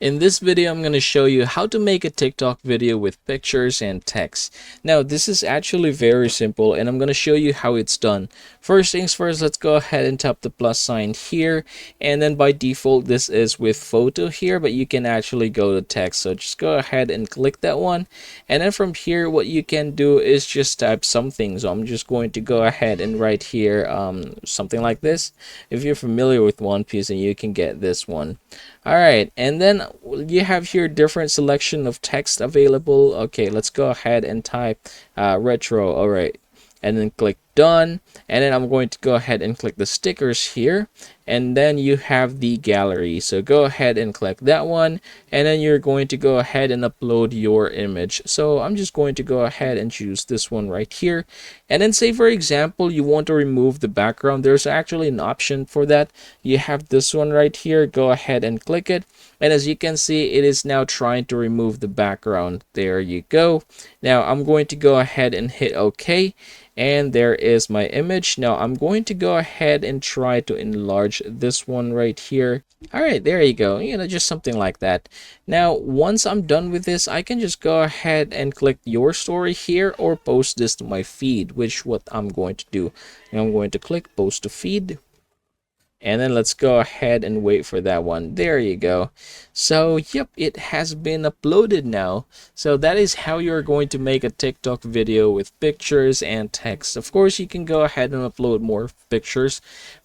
In this video, I'm going to show you how to make a TikTok video with pictures and text. Now, this is actually very simple and I'm going to show you how it's done. First things first, let's go ahead and tap the plus sign here. And then by default, this is with photo here, but you can actually go to text. So just go ahead and click that one. And then from here, what you can do is just type something. So I'm just going to go ahead and write here something like this. If you're familiar with One Piece, then you can get this one. All right, and then you have here different selection of text available. Okay, let's go ahead and type retro. All right, and then click done, and then I'm going to go ahead and click the stickers here, and then you have the gallery. So go ahead and click that one, and then you're going to go ahead and upload your image. So I'm just going to go ahead and choose this one right here, and then say for example you want to remove the background. There's actually an option for that. You have this one right here. Go ahead and click it, and as you can see, it is now trying to remove the background. There you go. Now I'm going to go ahead and hit OK, and there is my image. Now I'm going to go ahead and try to enlarge this one right here. All right, there you go. Just something like that. Now once I'm done with this, I can just go ahead and click your story here or post this to my feed, which what I'm going to do. And I'm going to click post to feed, and then let's go ahead and wait for that one. There you go. So yep, it has been uploaded now. So that is how you're going to make a TikTok video with pictures and text. Of course, you can go ahead and upload more pictures,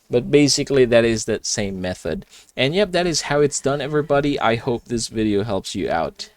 but basically that is that same method. And yep, that is how it's done, everybody. I hope this video helps you out.